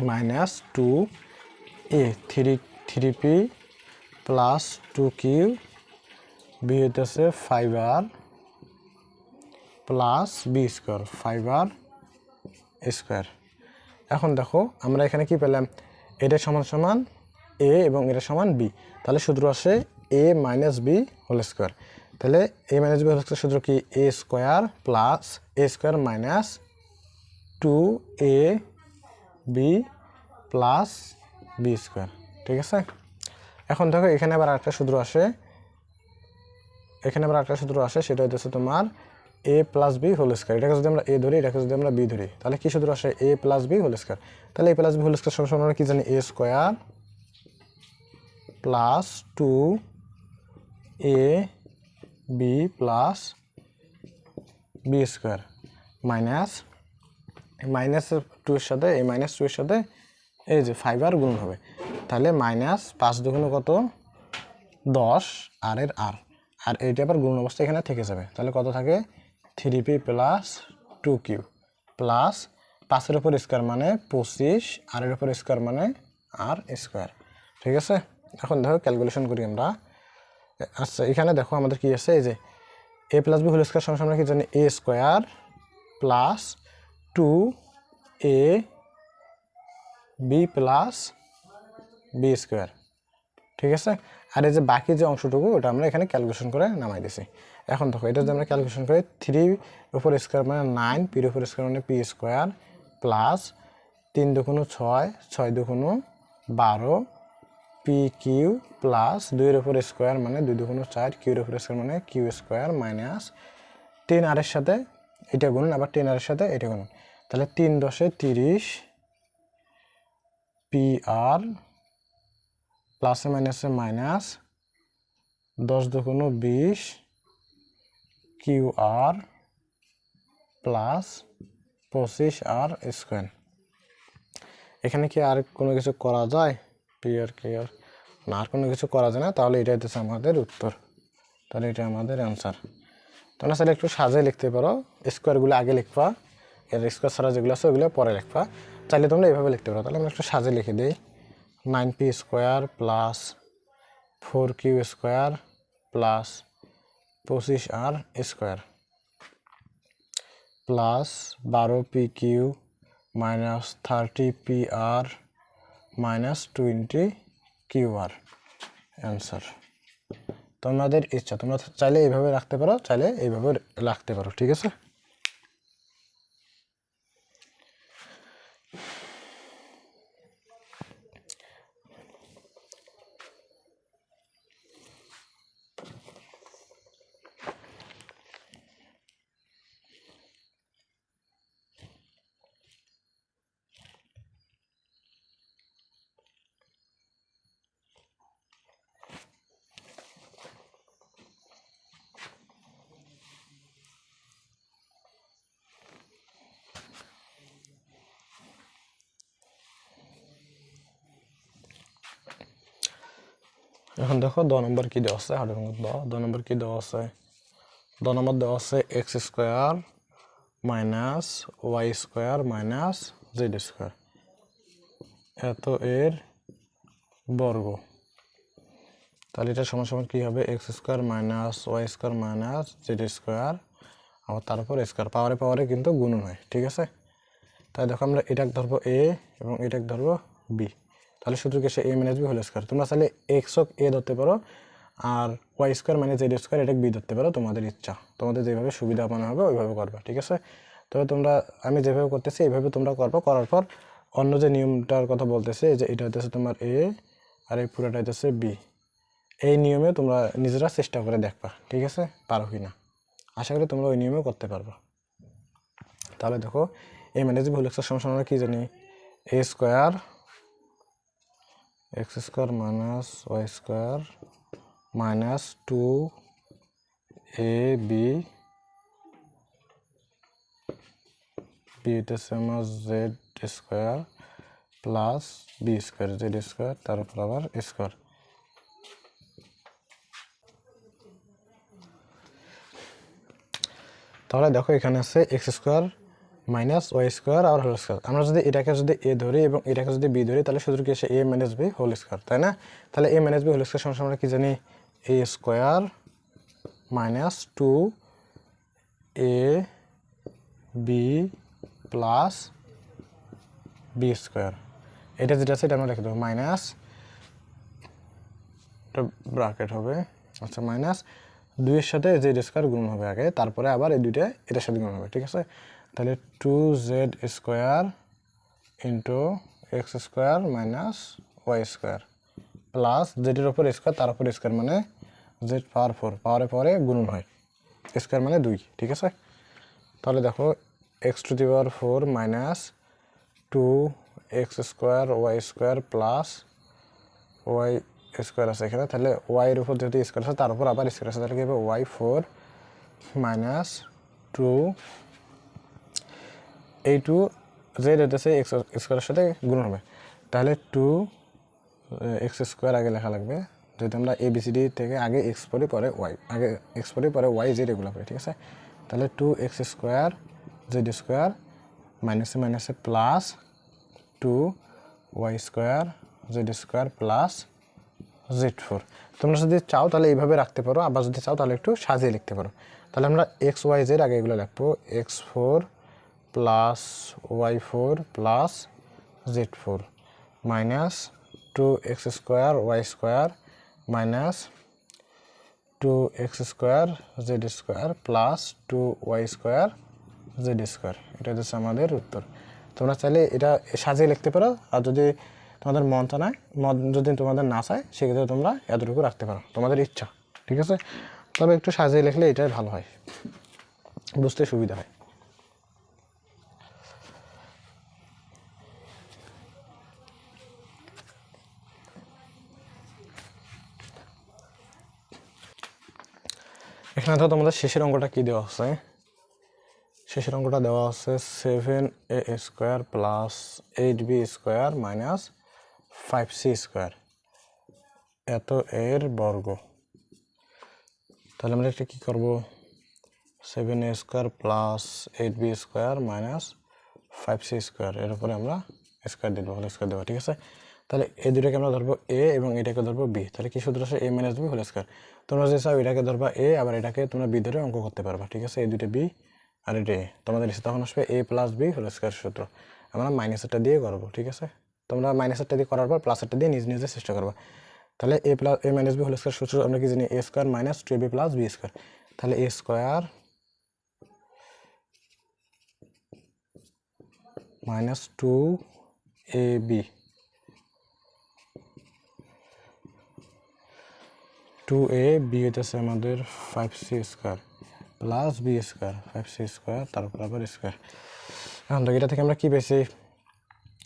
minus 2a 3p plus 2q b হইতেছে 5r plus b square 5r square. এখন দেখো আমরা এখানে কি পেলাম, এটা সমান সমান a এবং এটা সমান b, তাহলে সূত্র আসে a minus b whole square. তাহলে a minus b whole square সূত্র কি a square plus a square minus 2ab plus b square. ঠিক আছে, এখন দেখো এখানে আবার আরেকটা সূত্র আসে, সেটা হচ্ছে তোমার a plus B whole square. এটাকে যদি আমরা a ধরি, এটাকে যদি আমরা b ধরি, তাহলে কি সূত্র আসে a plus B whole square. তাহলে a plus B whole square সমান আমরা কি জানি a square plus 2ab plus b square minus minus 2 এর সাথে এই মাইনাস 2 এর সাথে এই যে 5r গুণ হবে, তাহলে মাইনাস 5 দুগুণ কত 10 আর এর r, আর এইটা আবার গুণ অবস্থা এখানে থেকে যাবে। তাহলে কত থাকে 3p প্লাস 2q প্লাস 5 এর উপর স্কয়ার মানে 25 আর এর উপর স্কয়ার মানে r স্কয়ার। ঠিক আছে, এখন দেখো ক্যালকুলেশন করি আমরা। আচ্ছা এখানে দেখো আমাদের কি আছে, এই যে a plus B whole square সমান আমরা কি জানি a square plus 2ab plus b square. ঠিক আছে, আর এই যে বাকি যে অংশটুকু ওটা আমরা এখানে ক্যালকুলেশন করে নামাই দিছি। এখন দেখো এটা যদি আমরা ক্যালকুলেশন করি 3 উপর স্কয়ার মানে 9, p উপর স্কয়ার মানে p স্কয়ার প্লাস 3 দুগুণ 6, 6 দুগুণ 12 pq প্লাস 2 এর উপর স্কয়ার মানে 2 দুগুণ 4, q এর উপর স্কয়ার মানে q স্কয়ার মাইনাস 3 r এর সাথে এটা গুণন, আবার 10 r এর সাথে এটা গুণন, তাহলে 3 10 30 pr প্লাসে মাইনাসে মাইনাস 10 দুগুণ 20 qr প্লাস 25r স্কয়ার। এখানে কি আর কোনো কিছু করা যায়, পি আর কে আর না, আর কোনো কিছু করা যায় না, তাহলে এটা হচ্ছে আমাদের উত্তর, তাহলে এটা আমাদের অ্যান্সার। তোমরা চাইলে একটু সাজিয়ে লিখতে পারো, স্কোয়ারগুলো আগে লিখবা, এর স্কোয়ার ছাড়া যেগুলো আছে ওগুলো পরে লিখবা, চাইলে তোমরা এইভাবে লিখতে পারো। তাহলে আমরা একটু সাজিয়ে লিখে দিই 9p square plus 4q square plus 25r square plus 12pq minus 30pr minus 20qr answer. তোমাদের ইচ্ছা, তোমরা চাইলে এইভাবে রাখতে পারো, চাইলে এইভাবে রাখতে পারো। ঠিক আছে, এখন দেখো 2 নম্বর কি দেওয়া আছে, 2 নম্বর কি দেওয়া আছে, 2 নম্বর দেওয়া আছে x square minus Y square minus Z square এত এর বর্গ। তাহলে এটা সমান সমান কী হবে, x square minus Y square minus Z square, আবার তারপর স্কোয়ার, পাওয়ারে পাওয়ারে কিন্তু গুণন হয়। ঠিক আছে, তাই দেখো আমরা এটাকে ধরবো এ এবং এটাকে ধরবো বি, তাহলে সূত্র কি সে A minus B whole square. তোমরা চাইলে এক্স হোক এ ধরতে পারো, আর Y square minus Z square এটাকে বি ধরতে পারো, তোমাদের ইচ্ছা, তোমাদের যেভাবে সুবিধা মনে হবে ওইভাবে করবা। ঠিক আছে, তবে তোমরা আমি যেভাবে করতেছি এইভাবে তোমরা করবো, করার পর অন্য যে নিয়মটার কথা বলতেছে যে এটা হইতেছে তোমার এ আর এই পুরোটা হইতেছে বি, এই নিয়মে তোমরা নিজেরা চেষ্টা করে দেখবা। ঠিক আছে, পারো কি না, আশা করি তোমরা ওই নিয়মেও করতে পারবা। তাহলে দেখো A minus B whole square সমান আমরা কি জানি এ square x square minus Y square minus 2ab B হইতেছে আমার Z square plus B square Z square তার উপর আবার স্কোয়ার তাহলে দেখো এখানে আছে x square minus Y square আর হোল স্কোয়ার। আমরা যদি এটাকে যদি এ ধরি এবং এটাকে যদি বি ধরি তাহলে শুধু কি আসে a minus B whole square, তাই না? তাহলে এ মাইনাস বি হোল স্কোয়ার সমান আমরা কি জানি, এ square minus 2 A B plus B square. এটা যেটা আছে এটা আমরা লিখে দেবো মাইনাস, ব্র্যাকেট হবে, আচ্ছা মাইনাস 2 এর সাথে জেড স্কোয়ার গুণ হবে আগে, তারপরে আবার এই দুইটা এটার সাথে গুণ হবে, ঠিক আছে? তাহলে 2z square into X square minus Y square plus জেডের ওপর স্কোয়ার তার উপর স্কোয়ার মানে জেড পাওয়ার 4, পাওয়ারে পরে গুণন হয়, স্কোয়ার মানে 2, ঠিক আছে? তাহলে দেখো x to the power 4 minus 2x square Y square plus y square আছে এখানে, তাহলে ওয়াইয়ের উপর যেহেতু স্কোয়ার আছে তার উপর আবার স্কোয়ার আছে, তাহলে কি হবে ওয়াই 4 মাইনাস 2, এই 2 জেড হতেছে এক্স স্কোয়ারের সাথে গুণ হবে, তাহলে 2x স্কোয়ার আগে লেখা লাগবে, যদি আমরা ABCD থেকে আগে এক্স পরে পরে ওয়াই, আগে এক্স পরে পরে ওয়াই জেড এগুলো পড়ে, ঠিক আছে? তাহলে 2x স্কোয়ার জেড স্কোয়ার মাইনাসে মাইনাসে plus 2y square Z square plus z4। তোমরা যদি চাও তাহলে এইভাবে রাখতে পারো, আবার যদি চাও তাহলে একটু সাজিয়ে লিখতে পারো। তাহলে আমরা XYZ আগে এগুলো লিখবো, x4 plus y4 plus z4 minus 2x square Y square minus 2x square Z square plus 2y square Z square. এটা হচ্ছে আমাদের উত্তর। তোমরা চাইলে এটা সাজিয়ে লিখতে পারো, আর যদি তোমাদের মন চায়, যদি তোমাদের না চায় সেক্ষেত্রে তোমরা এতটুকু রাখতে পারো, তোমাদের ইচ্ছা, ঠিক আছে? তবে একটু সাজিয়ে লিখলে এটাই ভালো হয়, বুঝতে সুবিধা হয়। এখানে তো তোমাদের শেষের অঙ্কটা কি দেওয়া আছে, শেষের অঙ্কটা দেওয়া আছে 7a square plus 8b square minus 5c square এত এর বর্গ। তাহলে আমরা এটা কী করবো, 7a square plus 8b square minus 5c square এর উপরে আমরা স্কোয়ার দেবো, হোল স্কোয়ার দেবো, ঠিক আছে? তাহলে এই দুটাকে আমরা ধরবো এ এবং এটাকে ধরবো বি, তাহলে কি সূত্র আসে, a minus B whole square. তোমরা যে চাও এটাকে ধরবা এ, আবার এটাকে তোমরা বি ধরে অঙ্ক করতে পারবা, ঠিক আছে? এই দুটো বি আর এটা এ, তোমাদের এসে তখন আসবে এ প্লাস বি হোল স্কোয়ার সূত্র। আমরা মাইনাসেরটা দিয়ে করবো, ঠিক আছে? তোমরা মাইনাসেরটা দিয়ে করার পর প্লাসেরটা দিয়ে নিজে নিজে চেষ্টা করবা। তাহলে এ plus A minus B whole square সূত্র আমরা কি জানি, এ square minus 2ab plus B square. তাহলে এ স্কোয়ার মাইনাস 2ab 2ab হইতেছে আমাদের 5c square plus B square 5c square তারপর আবার স্কোয়ার। এখন তো এটা থেকে আমরা কী পেয়েছি,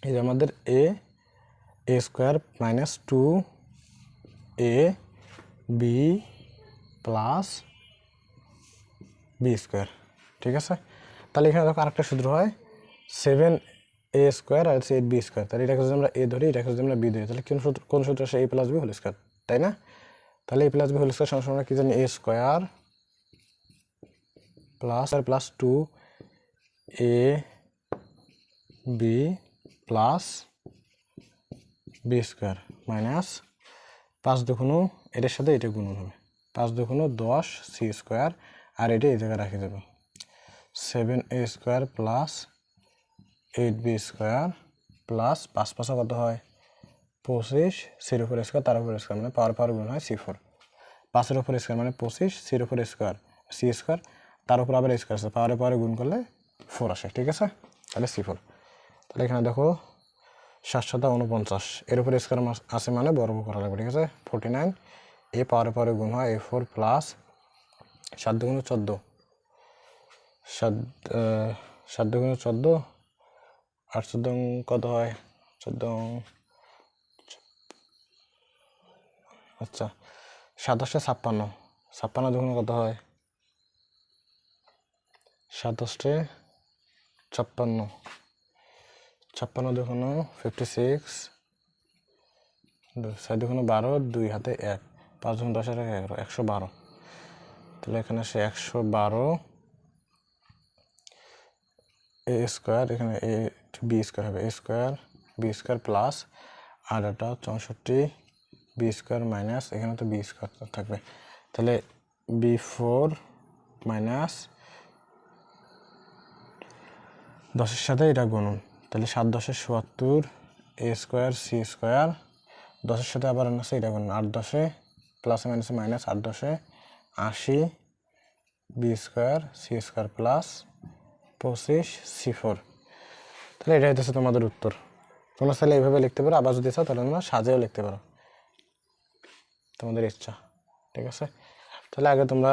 এই যে আমাদের A square minus 2ab plus B square, ঠিক আছে? তাহলে এখানে দেখো আরেকটা সূত্র হয় 7a স্কোয়ার আর 8b স্কোয়ার। তাহলে এটাকে যদি আমরা এ ধরি, এটাকে যদি আমরা বি ধরি, তাহলে কোন সূত্র আসে, A plus B whole square, তাই না? তাহলে এ প্লাস বি হোল স্কোয়ার সমান আমরা কি জানি, এ square plus 2ab plus B square minus 5 দুগুণ এটার সাথে এটা গুণন হবে, 5 দুগুণ 10 সি স্কোয়ার, আর এটা এই জায়গায় রাখে দেবো 7a square plus 8b square plus 5 5 কত হয় 25, সির উপর স্কোয়ার তার উপর স্কোয়ার মানে পাওয়ার গুণ হয় c4, 5-এর উপর স্কোয়ার মানে 25, সির উপর স্কোয়ার সি স্কোয়ার তার উপর আবার স্কোয়ার আছে, পাওয়ারে গুণ করলে 4 আসে, ঠিক আছে? তাহলে c4। তাহলে এখানে দেখো 749 এর উপরে স্কোয়ার আছে মানে বর্গ করা লাগবে, ঠিক আছে? 49 এ পাওয়ারে গুণ হয় a4 প্লাস 7 দুগুণ 14, 7 দুগুণ 14 আর 14 কত হয় 14, আচ্ছা 27 56, 56 দুগুণ কত হয় 27 56, 56 দুগুণ 56, 6 দুগুণ 12, 2 হাতে 1, 5 দুগুণ 10 আর 11, 112। তাহলে এখানে আসে 112 এ স্কোয়ার, এখানে এ বি স্কোয়ার হবে, এ স্কোয়ার বি স্কোয়ার প্লাস আর এটা 64 বি স্কোয়ার মাইনাস এখানে তো বি স্কোয়ার থাকবে, তাহলে বি4 মাইনাস 10-এর সাথে এটা গুণন, তাহলে 7×10 = 72 এ স্কোয়ার সি স্কোয়ার 10-এর সাথে আবার আছে এটা গুণন 8×10 প্লাসে মাইনাসে minus 8×10 80 B square C square plus 25 সি4। তাহলে এটা হচ্ছে তোমাদের উত্তর। তোমরা চাইলে এইভাবে লিখতে পারো, আবার যদি চাও তাহলে তোমরা সাজিয়েও লিখতে পারো, তোমাদের ইচ্ছা। ঠিক আছে, তাহলে আগে তোমরা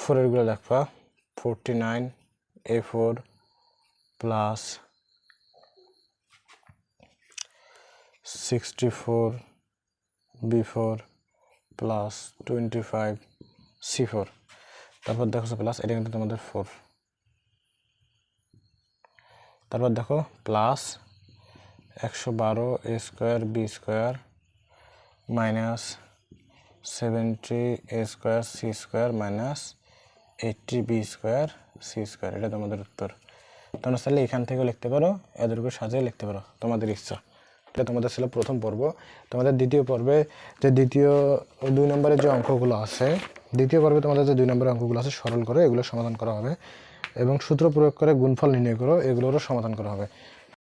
4-এরগুলো লিখবা। 49 a4 plus 64 b4 plus 25 c4, তারপর দেখো প্লাস এটা কিন্তু তোমাদের 4, তারপর দেখো plus 112 A square B square minus 70 A square C square minus 80 B square C square, এটা তোমাদের উত্তর। তোমরা চাইলে এখান থেকেও লিখতে পারো, এদেরকে সাজিয়ে লিখতে পারো, তোমাদের ইচ্ছা। এটা তোমাদের ছিল প্রথম পর্ব। তোমাদের দ্বিতীয় পর্বে যে দ্বিতীয় 2 নম্বরের যে অঙ্কগুলো আছে, দ্বিতীয় পর্বে তোমাদের যে 2 নম্বরের অঙ্কগুলো আছে সরল করে এগুলো সমাধান করা হবে এবং সূত্র প্রয়োগ করে গুণফল নির্ণয় করো, এগুলোরও সমাধান করা হবে।